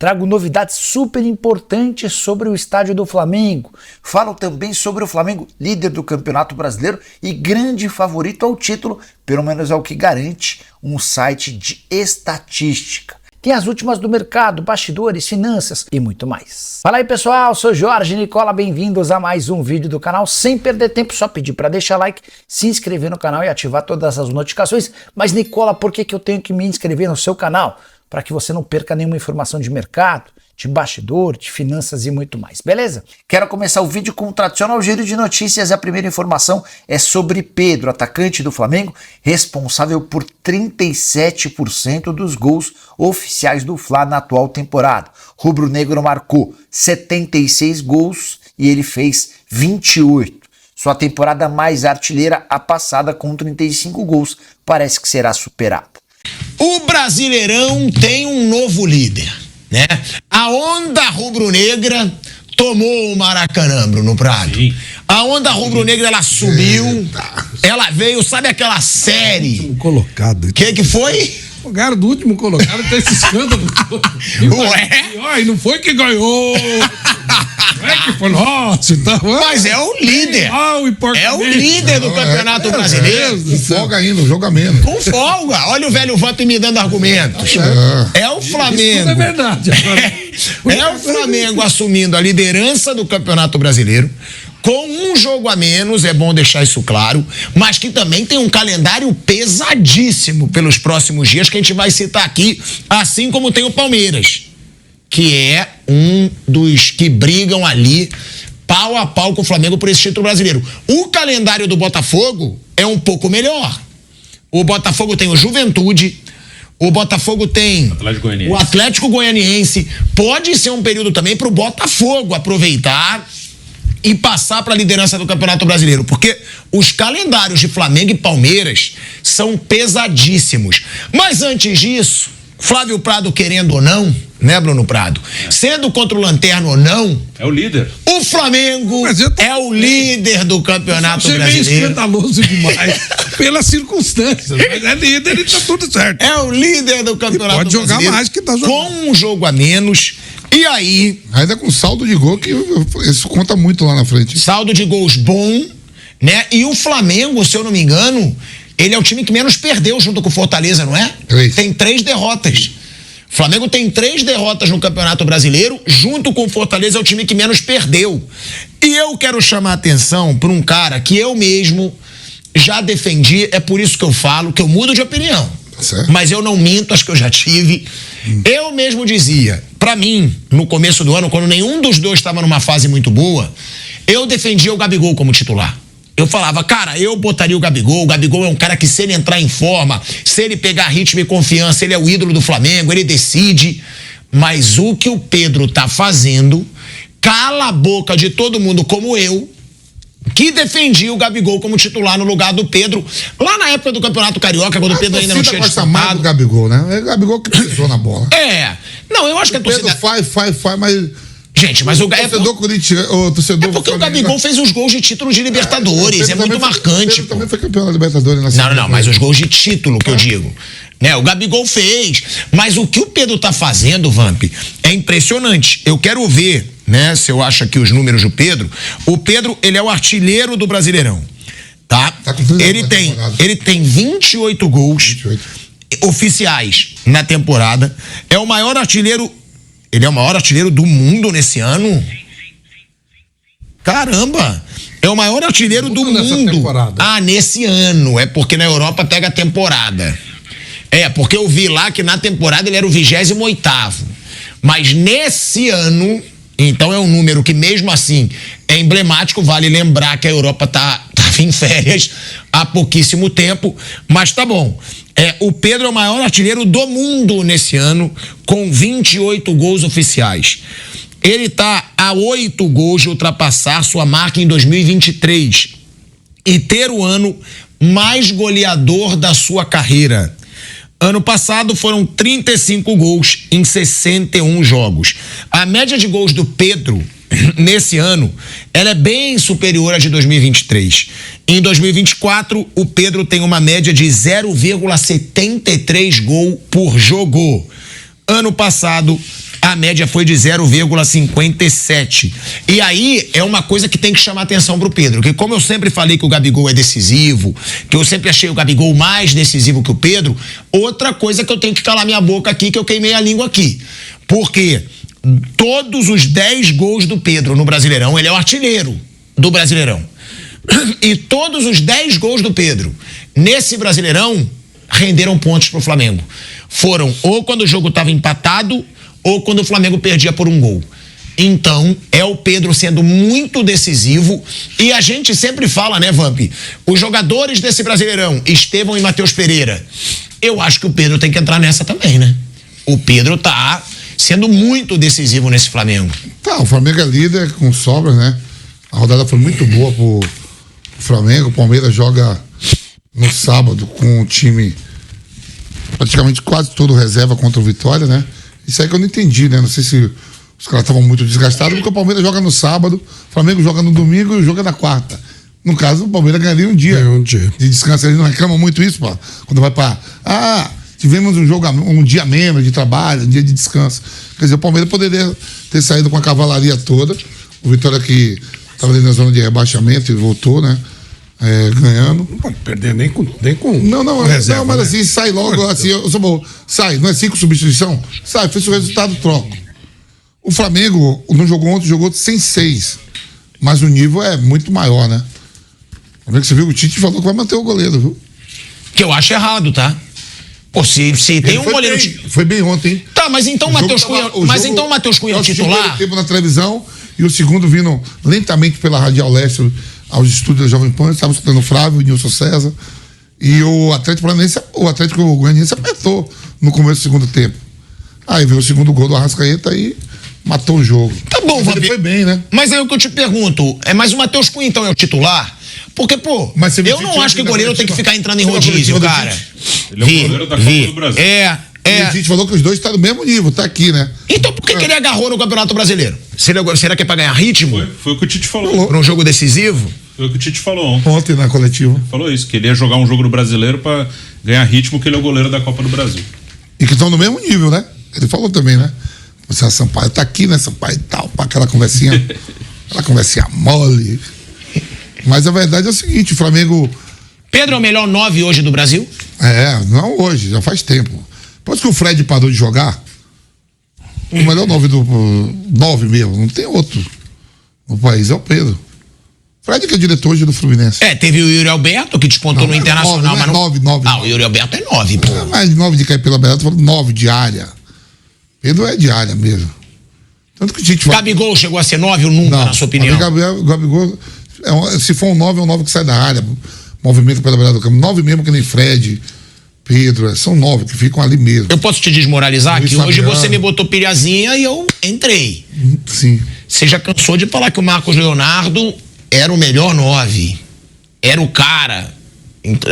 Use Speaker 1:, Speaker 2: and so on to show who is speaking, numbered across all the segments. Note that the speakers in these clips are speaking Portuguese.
Speaker 1: trago novidades super importantes sobre o estádio do Flamengo. Falo também sobre o Flamengo, líder do Campeonato Brasileiro e grande favorito ao título, pelo menos é o que garante um site de estatística. Tem as últimas do mercado, bastidores, finanças e muito mais. Fala aí pessoal, sou Jorge Nicola, bem-vindos a mais um vídeo do canal. Sem perder tempo, só pedir para deixar like, se inscrever no canal e ativar todas as notificações. Mas Nicola, por que eu tenho que me inscrever no seu canal? Para que você não perca nenhuma informação de mercado, de bastidor, de finanças e muito mais, beleza? Quero começar o vídeo com o tradicional giro de notícias. A primeira informação é sobre Pedro, atacante do Flamengo, responsável por 37% dos gols oficiais do Fla na atual temporada. Rubro-negro marcou 76 gols e ele fez 28. Sua temporada mais artilheira, a passada, com 35 gols, parece que será superada.
Speaker 2: O Brasileirão tem um novo líder, né? A onda rubro-negra tomou o Maracanã, Bruno Prado. Sim. A onda rubro-negra, ela subiu, ela veio, sabe aquela série?
Speaker 3: Último colocado.
Speaker 2: Que foi?
Speaker 3: O cara do último colocado tem esse escândalo todo.
Speaker 2: Ué?
Speaker 3: E não foi que ganhou. Não é que foi nosso, então.
Speaker 2: Mas é o líder. É o líder do Campeonato Brasileiro.
Speaker 4: Com folga ainda, jogo a menos.
Speaker 2: Com folga. Olha o velho Vamp me dando argumentos. É o Flamengo.
Speaker 3: Isso tudo é verdade.
Speaker 2: É o Flamengo assumindo a liderança do Campeonato Brasileiro, com um jogo a menos, é bom deixar isso claro, mas que também tem um calendário pesadíssimo pelos próximos dias, que a gente vai citar aqui, assim como tem o Palmeiras, que é um dos que brigam ali pau a pau com o Flamengo por esse título brasileiro. O calendário do Botafogo é um pouco melhor. O Botafogo tem o Juventude, o Botafogo tem o Atlético Goianiense. Pode ser um período também para o Botafogo aproveitar e passar para a liderança do Campeonato Brasileiro, porque os calendários de Flamengo e Palmeiras são pesadíssimos. Mas antes disso, Flávio Prado querendo ou não, né, Bruno Prado? Sendo contra o Lanterna ou não,
Speaker 5: é o líder.
Speaker 2: O Flamengo é o líder do Campeonato Brasileiro.
Speaker 3: Você é meio escandaloso demais pelas circunstâncias, mas é líder e tá tudo certo.
Speaker 2: É o líder do Campeonato
Speaker 3: Brasileiro. Pode jogar mais que tá jogando.
Speaker 2: Com um jogo a menos. E aí...
Speaker 4: Ainda com saldo de gol, que isso conta muito lá na frente.
Speaker 2: Saldo de gols bom, né? E o Flamengo, se eu não me engano, ele é o time que menos perdeu junto com o Fortaleza, não é?
Speaker 4: 3.
Speaker 2: Tem 3 derrotas. O Flamengo tem 3 derrotas no Campeonato Brasileiro, junto com o Fortaleza é o time que menos perdeu. E eu quero chamar a atenção para um cara que eu mesmo já defendi, é por isso que eu falo, que eu mudo de opinião. Certo. Mas eu não minto, acho que eu já tive. Eu mesmo dizia, pra mim, no começo do ano, quando nenhum dos dois estava numa fase muito boa, eu defendia o Gabigol como titular. Eu falava, cara, eu botaria o Gabigol é um cara que, se ele entrar em forma, se ele pegar ritmo e confiança, ele é o ídolo do Flamengo, ele decide. Mas o que o Pedro tá fazendo cala a boca de todo mundo, como eu, que defendia o Gabigol como titular no lugar do Pedro, lá na época do Campeonato Carioca, quando o Pedro ainda não tinha
Speaker 4: disputado. Mais do Gabigol, né? É o Gabigol que pisou na bola.
Speaker 2: Não, eu acho que a torcida...
Speaker 4: Pedro faz, mas...
Speaker 2: Gente, mas o
Speaker 4: torcedor
Speaker 2: é porque o Gabigol fez os gols de título de Libertadores, é muito marcante.
Speaker 4: Ele também foi campeão da Libertadores.
Speaker 2: Não, mas os gols de título que eu digo. Né, o Gabigol fez, mas o que o Pedro tá fazendo, Vamp, é impressionante. Eu quero ver, né, se eu acho aqui os números do Pedro. O Pedro, ele é o artilheiro do Brasileirão, tá? Ele tem 28 gols oficiais na temporada. É o maior artilheiro. Ele é o maior artilheiro do mundo nesse ano? Caramba! É o maior artilheiro do mundo. Temporada. Nesse ano. É porque na Europa pega a temporada. Porque eu vi lá que na temporada ele era o 28º. Mas nesse ano, então é um número que mesmo assim é emblemático. Vale lembrar que a Europa tava em férias há pouquíssimo tempo. Mas tá bom. O Pedro é o maior artilheiro do mundo nesse ano, com 28 gols oficiais. Ele está a 8 gols de ultrapassar sua marca em 2023 e ter o ano mais goleador da sua carreira. Ano passado foram 35 gols em 61 jogos. A média de gols do Pedro nesse ano, ela é bem superior à de 2023. Em 2024, o Pedro tem uma média de 0,73 gol por jogo. Ano passado, a média foi de 0,57. E aí é uma coisa que tem que chamar atenção pro Pedro, que como eu sempre falei que o Gabigol é decisivo, que eu sempre achei o Gabigol mais decisivo que o Pedro, outra coisa que eu tenho que calar minha boca aqui, que eu queimei a língua aqui. Porque todos os 10 gols do Pedro no Brasileirão, ele é o artilheiro do Brasileirão. E todos os 10 gols do Pedro nesse Brasileirão renderam pontos pro Flamengo. Foram ou quando o jogo estava empatado ou quando o Flamengo perdia por um gol. Então, é o Pedro sendo muito decisivo e a gente sempre fala, né, Vamp? Os jogadores desse Brasileirão, Estevão e Matheus Pereira, eu acho que o Pedro tem que entrar nessa também, né? O Pedro tá sendo muito decisivo nesse Flamengo.
Speaker 4: Tá, o Flamengo é líder com sobra, né? A rodada foi muito boa pro Flamengo. O Palmeiras joga no sábado com o time praticamente quase todo reserva contra o Vitória, né? Isso aí que eu não entendi, né? Não sei se os caras estavam muito desgastados, porque o Palmeiras joga no sábado, o Flamengo joga no domingo e o jogo é na quarta. No caso, o Palmeiras ganharia um dia de descanso. Eles não reclamam muito isso, pô. Quando vai pra... tivemos um dia menos de trabalho, um dia de descanso. Quer dizer, o Palmeiras poderia ter saído com a cavalaria toda. O Vitória que estava ali na zona de rebaixamento e voltou, né? Ganhando.
Speaker 3: Não pode perder nem com
Speaker 4: reserva, mas
Speaker 3: né?
Speaker 4: assim, sai logo, assim, sai, não é 5 substituição? Sai, fez o resultado, troca. O Flamengo não jogou ontem, jogou sem 6. Mas o nível é muito maior, né? Você viu, o Tite falou que vai manter o goleiro, viu?
Speaker 2: Que eu acho errado, tá? Pô, se tem um goleiro...
Speaker 4: Foi bem ontem.
Speaker 2: Tá, mas então o Matheus Cunha... Mas então o Matheus Cunha é o titular?
Speaker 4: Tempo na televisão e o segundo vindo lentamente pela Radial Leste aos estúdios da Jovem Pan, estava escutando o Flávio, o Nilson César, e o Atlético Goianiense apertou no começo do segundo tempo. Aí veio o segundo gol do Arrascaeta e matou o jogo.
Speaker 2: Tá bom,
Speaker 4: Ele foi bem, né?
Speaker 2: Mas aí o que eu te pergunto, mas o Matheus Cunha então é o titular? Porque, pô, eu não acho que o goleiro tem que ficar entrando em rodízio, cara.
Speaker 5: Ele é o goleiro da Copa do Brasil.
Speaker 4: E a gente falou que os dois estão no mesmo nível, tá aqui, né?
Speaker 2: Então por que ele agarrou no Campeonato Brasileiro? Será que é pra ganhar ritmo?
Speaker 5: Foi o que o Tite falou.
Speaker 2: Pra um jogo decisivo?
Speaker 5: Foi o que o Tite falou
Speaker 4: ontem na coletiva.
Speaker 5: Falou isso, que ele ia jogar um jogo no Brasileiro pra ganhar ritmo, que ele é o goleiro da Copa do Brasil.
Speaker 4: E que estão no mesmo nível, né? Ele falou também, né? Você, Sampaio, tá aqui, né, Sampaio e tal, pra aquela conversinha mole. Mas a verdade é o seguinte, o Flamengo...
Speaker 2: Pedro é o melhor 9 hoje do Brasil?
Speaker 4: Não hoje, já faz tempo. Depois que o Fred parou de jogar, o melhor 9 mesmo, não tem outro no país, é o Pedro. Fred que é diretor hoje do Fluminense.
Speaker 2: Teve o Yuri Alberto, que despontou no Internacional.
Speaker 4: Mas 9.
Speaker 2: O Yuri Alberto é 9, pô.
Speaker 4: Não é mais de 9 de cair pela beirada, tô falando 9 de área. Pedro é de área mesmo. Tanto que o Tite fala...
Speaker 2: Gabigol chegou a ser 9 ou nunca, na sua opinião?
Speaker 4: Gabigol, se for um 9, é um 9 que sai da área, movimento pela beirada do campo. 9 mesmo que nem Fred, Pedro, são 9 que ficam ali mesmo.
Speaker 2: Eu posso te desmoralizar que hoje você me botou pilhazinha e eu entrei.
Speaker 4: Sim.
Speaker 2: Você já cansou de falar que o Marcos Leonardo era o melhor 9. Era o cara.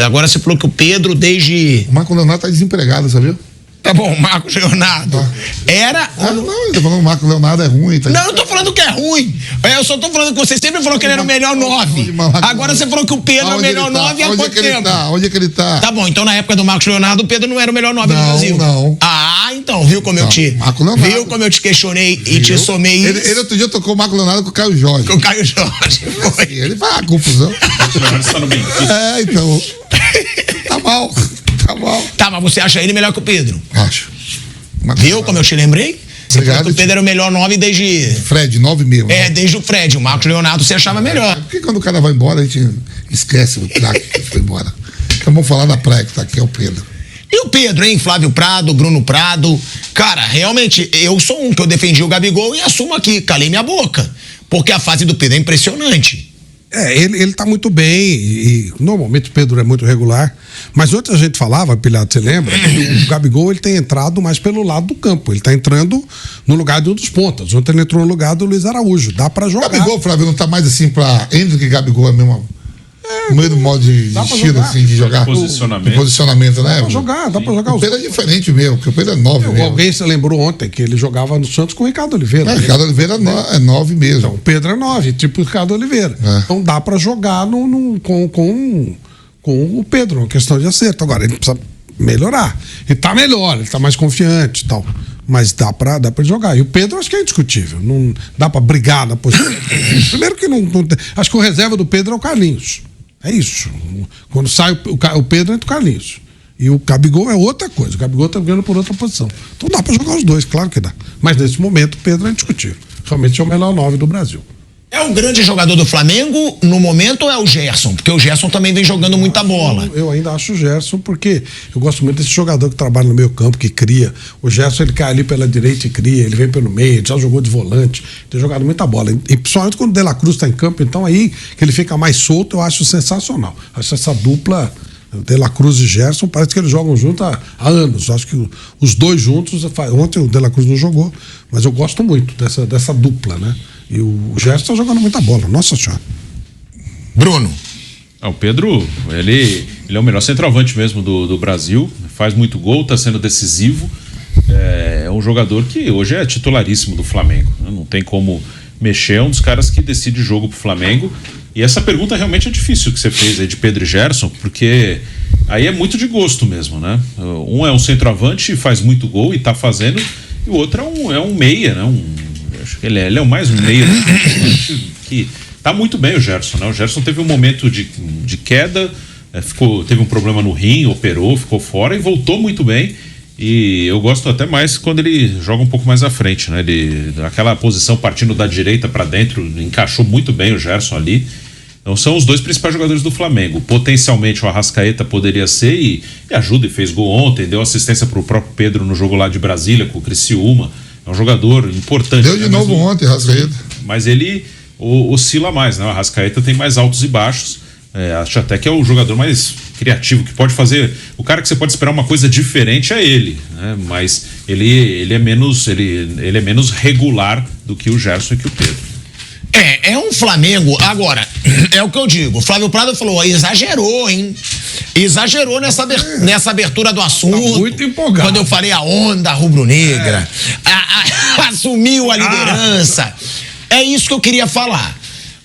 Speaker 2: Agora você falou que o Pedro desde...
Speaker 4: O Marcos Leonardo tá desempregado, sabia?
Speaker 2: Tá bom, Marcos Leonardo. Era...
Speaker 4: Não, ele tá falando que o Marcos Leonardo é ruim. Tá...
Speaker 2: Não, eu tô falando que é ruim. Eu só tô falando que você sempre falou que ele era o melhor 9. Agora você falou que o Pedro é o melhor 9 há quanto tempo?
Speaker 4: Onde é que ele tá?
Speaker 2: Tá bom, então na época do Marcos Leonardo, o Pedro não era o melhor 9 do Brasil.
Speaker 4: Não.
Speaker 2: Então, viu como eu te... Viu como eu te questionei e te somei isso?
Speaker 4: Ele outro dia tocou o Marcos Leonardo com o Caio Jorge.
Speaker 2: Com o Caio Jorge.
Speaker 4: Foi. Ele vai, confusão. Então... Tá mal.
Speaker 2: Tá, mas você acha ele melhor que o Pedro?
Speaker 4: Acho.
Speaker 2: Viu como eu te lembrei? Você falou que o Pedro era o melhor 9 desde...
Speaker 4: Fred, 9 mesmo.
Speaker 2: Desde o Fred. O Marcos Leonardo você achava melhor.
Speaker 4: Porque quando o cara vai embora, a gente esquece o craque que foi embora. Então vamos falar da praia que tá aqui, é o Pedro.
Speaker 2: E o Pedro, hein? Flávio Prado, Bruno Prado. Cara, realmente, eu sou um que eu defendi o Gabigol e assumo aqui, calei minha boca. Porque a fase do Pedro é impressionante.
Speaker 3: Ele tá muito bem e normalmente o Pedro é muito regular, mas ontem a gente falava, Pilhado, você lembra? Que o Gabigol ele tem entrado mais pelo lado do campo, ele tá entrando no lugar de um dos pontas. Ontem ele entrou no lugar do Luiz Araújo, dá pra jogar.
Speaker 4: Gabigol, Flávio, não tá mais assim pra... Hendrick e Gabigol é mesmo... No meio do modo de estilo, assim, de jogar. Posicionamento, né?
Speaker 3: Dá pra jogar.
Speaker 4: O Pedro é diferente mesmo, porque o Pedro é 9 mesmo.
Speaker 3: Alguém se lembrou ontem que ele jogava no Santos com o Ricardo Oliveira.
Speaker 4: O Ricardo Oliveira é 9 mesmo.
Speaker 3: Então, o Pedro é 9, tipo o Ricardo Oliveira. Então dá pra jogar com o Pedro, uma questão de acerto. Agora, ele precisa melhorar. Ele tá melhor, ele tá mais confiante e tal. Mas dá pra jogar. E o Pedro acho que é indiscutível. Não dá pra brigar na posição. Primeiro que não tem, acho que o reserva do Pedro é o Carlinhos. É isso. Quando sai o Pedro, entra o Carlinhos. E o Gabigol é outra coisa. O Gabigol tá jogando por outra posição. Então dá pra jogar os dois, claro que dá. Mas nesse momento o Pedro é indiscutível. Realmente é o melhor 9 do Brasil.
Speaker 2: É o grande jogador do Flamengo no momento ou é o Gerson? Porque o Gerson também vem jogando muita bola.
Speaker 3: Eu ainda acho o Gerson, porque eu gosto muito desse jogador que trabalha no meio campo, que cria. O Gerson, ele cai ali pela direita e cria, ele vem pelo meio, ele já jogou de volante, tem jogado muita bola. E principalmente quando o De La Cruz está em campo, então aí que ele fica mais solto, eu acho sensacional. Acho essa dupla, De La Cruz e Gerson, parece que eles jogam juntos há anos. Acho que os dois juntos, ontem o De La Cruz não jogou, mas eu gosto muito dessa dupla, né? E o Gerson tá jogando muita bola, nossa senhora.
Speaker 2: Bruno.
Speaker 5: O Pedro, ele é o melhor centroavante mesmo do Brasil, faz muito gol, tá sendo decisivo, é um jogador que hoje é titularíssimo do Flamengo, né? Não tem como mexer, é um dos caras que decide jogo pro Flamengo. E essa pergunta realmente é difícil que você fez aí de Pedro e Gerson, porque aí é muito de gosto mesmo, né? Um é um centroavante e faz muito gol e tá fazendo, e o outro é um meia, né? Acho que ele é o mais meia que tá muito bem o Gerson, né? O Gerson teve um momento de queda, teve um problema no rim, operou, ficou fora e voltou muito bem. E eu gosto até mais quando ele joga um pouco mais à frente, né? Aquela posição partindo da direita para dentro, encaixou muito bem o Gerson ali. Então são os dois principais jogadores do Flamengo. Potencialmente o Arrascaeta poderia ser e ajuda, e fez gol ontem, deu assistência pro próprio Pedro no jogo lá de Brasília com o Criciúma. É um jogador importante.
Speaker 4: Deu de novo ontem, Arrascaeta.
Speaker 5: Mas ele oscila mais, né? O Arrascaeta tem mais altos e baixos. Acho até que é o jogador mais criativo, que pode fazer. O cara que você pode esperar uma coisa diferente é ele, né? Mas ele é menos regular do que o Gerson e que o Pedro.
Speaker 2: É um Flamengo. Agora, é o que eu digo. O Flávio Prado falou, exagerou, hein? Exagerou nessa abertura do assunto.
Speaker 3: Tá muito empolgado.
Speaker 2: Quando eu falei a onda rubro-negra, assumiu a liderança. É isso que eu queria falar.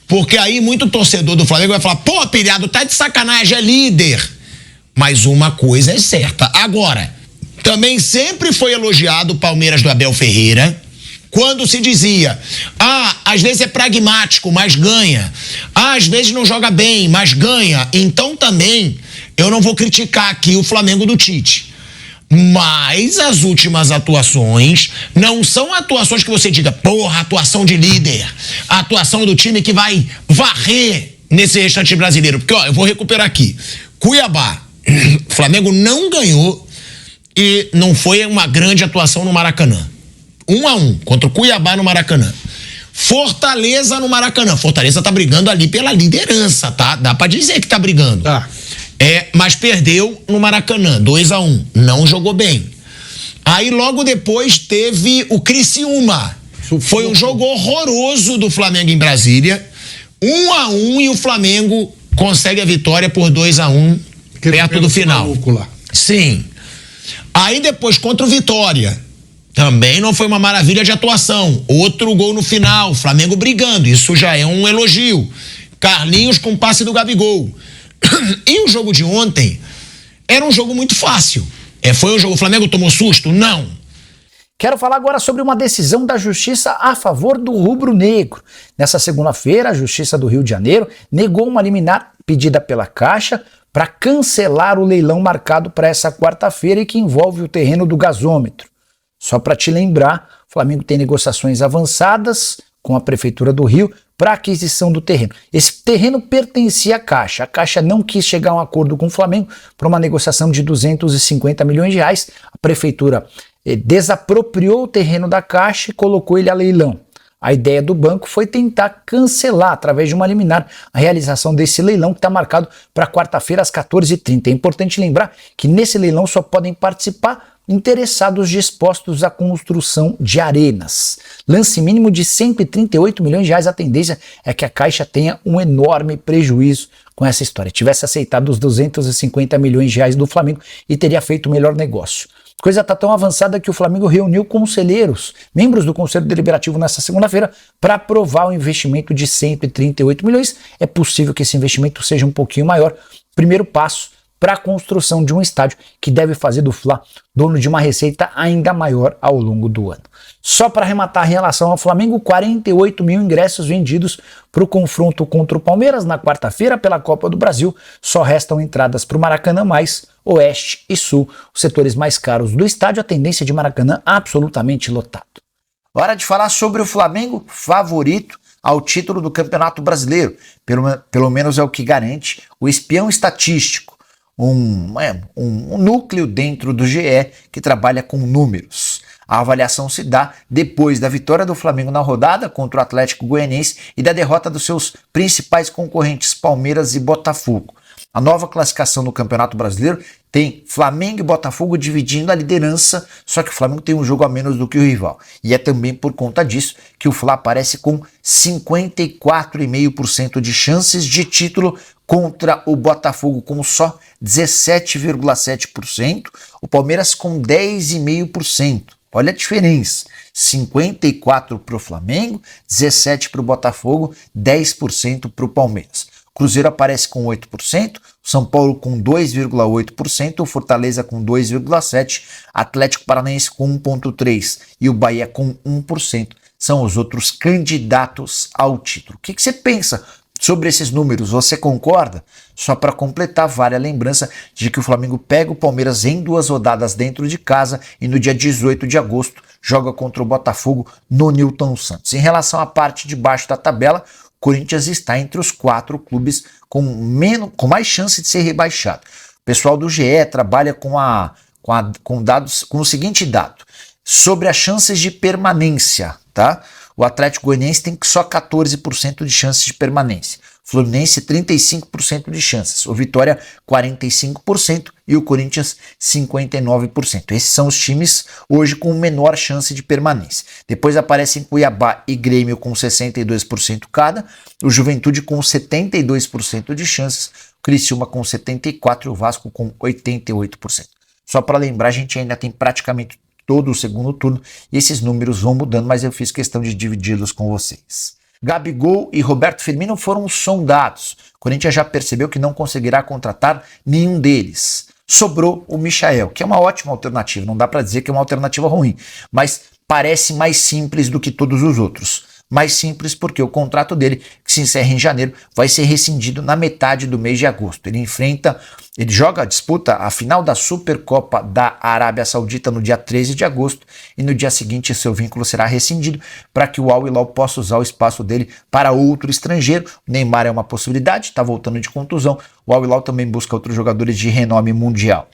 Speaker 2: Porque aí muito torcedor do Flamengo vai falar, pô, Pilhado, tá de sacanagem, é líder. Mas uma coisa é certa. Agora, também sempre foi elogiado o Palmeiras do Abel Ferreira, quando se dizia, às vezes é pragmático, mas ganha. Às vezes não joga bem, mas ganha. Então também, eu não vou criticar aqui o Flamengo do Tite. Mas as últimas atuações não são atuações que você diga, porra, atuação de líder, a atuação do time que vai varrer nesse restante brasileiro. Porque, ó, eu vou recuperar aqui. Cuiabá, Flamengo não ganhou e não foi uma grande atuação no Maracanã. 1-1 contra o Cuiabá no Maracanã. Fortaleza no Maracanã. Fortaleza tá brigando ali pela liderança, tá? Dá pra dizer que tá brigando. Mas perdeu no Maracanã, 2-1. Não jogou bem. Aí logo depois teve o Criciúma. Foi um jogo horroroso do Flamengo em Brasília. 1-1 e o Flamengo consegue a vitória por 2-1 perto do final. Sim. Aí depois contra o Vitória. Também não foi uma maravilha de atuação. Outro gol no final, Flamengo brigando. Isso já é um elogio. Carlinhos com passe do Gabigol. E o jogo de ontem era um jogo muito fácil. Foi um jogo, o Flamengo tomou susto? Não.
Speaker 1: Quero falar agora sobre uma decisão da Justiça a favor do rubro-negro. Nessa segunda-feira, a Justiça do Rio de Janeiro negou uma liminar pedida pela Caixa para cancelar o leilão marcado para essa quarta-feira e que envolve o terreno do gasômetro. Só para te lembrar, o Flamengo tem negociações avançadas com a Prefeitura do Rio para aquisição do terreno. Esse terreno pertencia à Caixa. A Caixa não quis chegar a um acordo com o Flamengo para uma negociação de 250 milhões de reais. A Prefeitura desapropriou o terreno da Caixa e colocou ele a leilão. A ideia do banco foi tentar cancelar, através de uma liminar, a realização desse leilão que está marcado para quarta-feira às 14h30. É importante lembrar que nesse leilão só podem participar interessados dispostos à construção de arenas. Lance mínimo de 138 milhões de reais. A tendência é que a Caixa tenha um enorme prejuízo com essa história. Tivesse aceitado os 250 milhões de reais do Flamengo e teria feito o melhor negócio. A coisa está tão avançada que o Flamengo reuniu conselheiros, membros do Conselho Deliberativo nesta segunda-feira, para aprovar o investimento de 138 milhões. É possível que esse investimento seja um pouquinho maior. Primeiro passo para a construção de um estádio que deve fazer do Fla dono de uma receita ainda maior ao longo do ano. Só para arrematar em relação ao Flamengo, 48 mil ingressos vendidos para o confronto contra o Palmeiras na quarta-feira pela Copa do Brasil. Só restam entradas para o Maracanã mais Oeste e Sul, os setores mais caros do estádio, a tendência de Maracanã absolutamente lotado. Hora de falar sobre o Flamengo, favorito ao título do Campeonato Brasileiro. Pelo menos é o que garante o espião estatístico, um núcleo dentro do GE que trabalha com números. A avaliação se dá depois da vitória do Flamengo na rodada contra o Atlético Goianiense e da derrota dos seus principais concorrentes Palmeiras e Botafogo. A nova classificação no Campeonato Brasileiro tem Flamengo e Botafogo dividindo a liderança, só que o Flamengo tem um jogo a menos do que o rival. E é também por conta disso que o Fla aparece com 54,5% de chances de título contra o Botafogo com só 17,7%, o Palmeiras com 10,5%. Olha a diferença, 54% para o Flamengo, 17% para o Botafogo, 10% para o Palmeiras. Cruzeiro aparece com 8%, São Paulo com 2,8%, o Fortaleza com 2,7%, Atlético Paranaense com 1,3% e o Bahia com 1%. São os outros candidatos ao título. O que você pensa sobre esses números? Você concorda? Só para completar, vale a lembrança de que o Flamengo pega o Palmeiras em 2 rodadas dentro de casa e no dia 18 de agosto joga contra o Botafogo no Newton Santos. Em relação à parte de baixo da tabela, o Corinthians está entre os 4 clubes com mais chance de ser rebaixado. O pessoal do GE trabalha com o seguinte dado, sobre as chances de permanência, tá? O Atlético Goianiense tem só 14% de chances de permanência. Fluminense 35% de chances. O Vitória 45% e o Corinthians 59%. Esses são os times hoje com menor chance de permanência. Depois aparecem Cuiabá e Grêmio com 62% cada. O Juventude com 72% de chances. O Criciúma com 74% e o Vasco com 88%. Só para lembrar, a gente ainda tem praticamente todo o segundo turno e esses números vão mudando, mas eu fiz questão de dividi-los com vocês. Gabigol e Roberto Firmino foram sondados. O Corinthians já percebeu que não conseguirá contratar nenhum deles. Sobrou o Michael, que é uma ótima alternativa, não dá para dizer que é uma alternativa ruim, mas parece mais simples do que todos os outros. Mais simples porque o contrato dele, que se encerra em janeiro, vai ser rescindido na metade do mês de agosto. Disputa a final da Supercopa da Arábia Saudita no dia 13 de agosto e no dia seguinte seu vínculo será rescindido para que o Al Hilal possa usar o espaço dele para outro estrangeiro. O Neymar é uma possibilidade, está voltando de contusão. O Al Hilal também busca outros jogadores de renome mundial.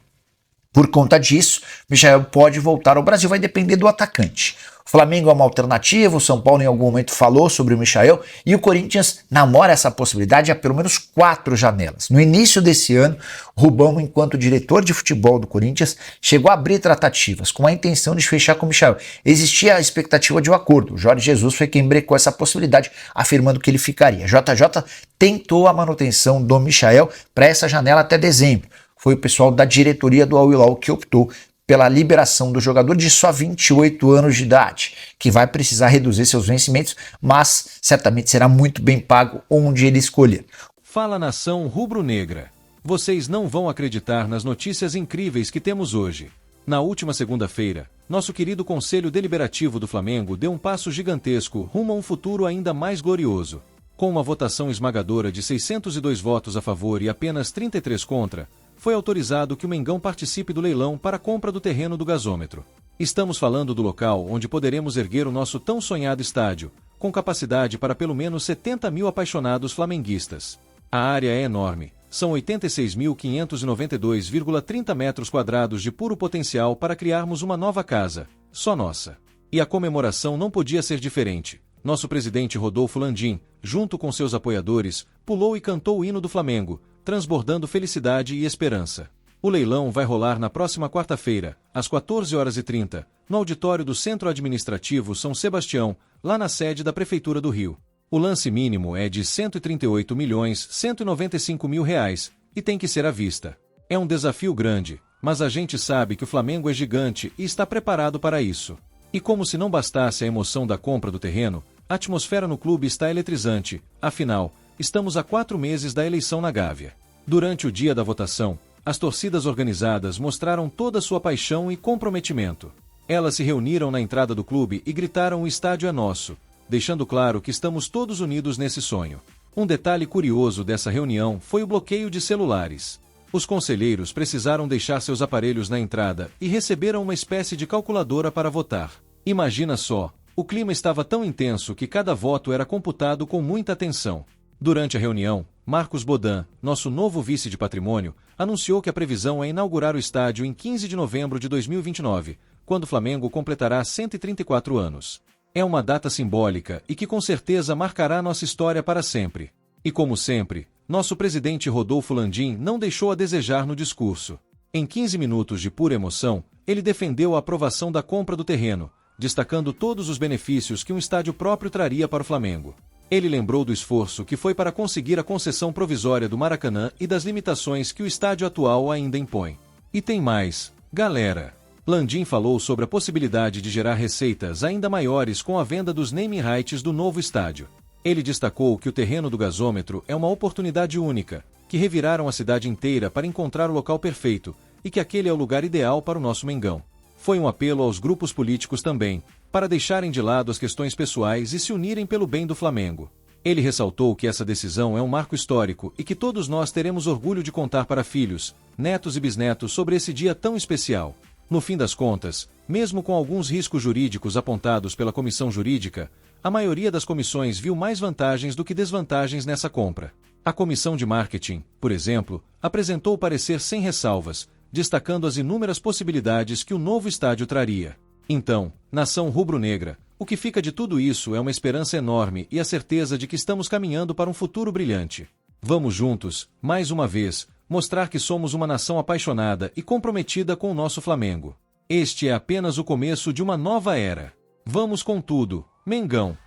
Speaker 1: Por conta disso, Michael pode voltar ao Brasil, vai depender do atacante. O Flamengo é uma alternativa, o São Paulo em algum momento falou sobre o Michael e o Corinthians namora essa possibilidade há pelo menos 4 janelas. No início desse ano, Rubão, enquanto diretor de futebol do Corinthians, chegou a abrir tratativas com a intenção de fechar com o Michael. Existia a expectativa de um acordo. O Jorge Jesus foi quem brecou essa possibilidade, afirmando que ele ficaria. JJ tentou a manutenção do Michael para essa janela até dezembro. Foi o pessoal da diretoria do Al Hilal que optou pela liberação do jogador de só 28 anos de idade, que vai precisar reduzir seus vencimentos, mas certamente será muito bem pago onde ele escolher.
Speaker 6: Fala, nação rubro-negra. Vocês não vão acreditar nas notícias incríveis que temos hoje. Na última segunda-feira, nosso querido Conselho Deliberativo do Flamengo deu um passo gigantesco rumo a um futuro ainda mais glorioso. Com uma votação esmagadora de 602 votos a favor e apenas 33 contra, foi autorizado que o Mengão participe do leilão para a compra do terreno do gasômetro. Estamos falando do local onde poderemos erguer o nosso tão sonhado estádio, com capacidade para pelo menos 70 mil apaixonados flamenguistas. A área é enorme, são 86.592,30 metros quadrados de puro potencial para criarmos uma nova casa, só nossa. E a comemoração não podia ser diferente. Nosso presidente Rodolfo Landim, junto com seus apoiadores, pulou e cantou o hino do Flamengo, transbordando felicidade e esperança. O leilão vai rolar na próxima quarta-feira, às 14h30, no auditório do Centro Administrativo São Sebastião, lá na sede da Prefeitura do Rio. O lance mínimo é de R$ 138.195.000 e tem que ser à vista. É um desafio grande, mas a gente sabe que o Flamengo é gigante e está preparado para isso. E como se não bastasse a emoção da compra do terreno, a atmosfera no clube está eletrizante, afinal, estamos a 4 meses da eleição na Gávea. Durante o dia da votação, as torcidas organizadas mostraram toda sua paixão e comprometimento. Elas se reuniram na entrada do clube e gritaram: "O estádio é nosso", deixando claro que estamos todos unidos nesse sonho. Um detalhe curioso dessa reunião foi o bloqueio de celulares. Os conselheiros precisaram deixar seus aparelhos na entrada e receberam uma espécie de calculadora para votar. Imagina só, o clima estava tão intenso que cada voto era computado com muita atenção. Durante a reunião, Marcos Bodan, nosso novo vice de patrimônio, anunciou que a previsão é inaugurar o estádio em 15 de novembro de 2029, quando o Flamengo completará 134 anos. É uma data simbólica e que com certeza marcará nossa história para sempre. E como sempre, nosso presidente Rodolfo Landim não deixou a desejar no discurso. Em 15 minutos de pura emoção, ele defendeu a aprovação da compra do terreno, destacando todos os benefícios que um estádio próprio traria para o Flamengo. Ele lembrou do esforço que foi para conseguir a concessão provisória do Maracanã e das limitações que o estádio atual ainda impõe. E tem mais, galera. Landim falou sobre a possibilidade de gerar receitas ainda maiores com a venda dos naming rights do novo estádio. Ele destacou que o terreno do gasômetro é uma oportunidade única, que reviraram a cidade inteira para encontrar o local perfeito e que aquele é o lugar ideal para o nosso Mengão. Foi um apelo aos grupos políticos também, para deixarem de lado as questões pessoais e se unirem pelo bem do Flamengo. Ele ressaltou que essa decisão é um marco histórico e que todos nós teremos orgulho de contar para filhos, netos e bisnetos sobre esse dia tão especial. No fim das contas, mesmo com alguns riscos jurídicos apontados pela comissão jurídica, a maioria das comissões viu mais vantagens do que desvantagens nessa compra. A comissão de marketing, por exemplo, apresentou o parecer sem ressalvas, destacando as inúmeras possibilidades que o novo estádio traria. Então, nação rubro-negra, o que fica de tudo isso é uma esperança enorme e a certeza de que estamos caminhando para um futuro brilhante. Vamos juntos, mais uma vez, mostrar que somos uma nação apaixonada e comprometida com o nosso Flamengo. Este é apenas o começo de uma nova era. Vamos com tudo, Mengão!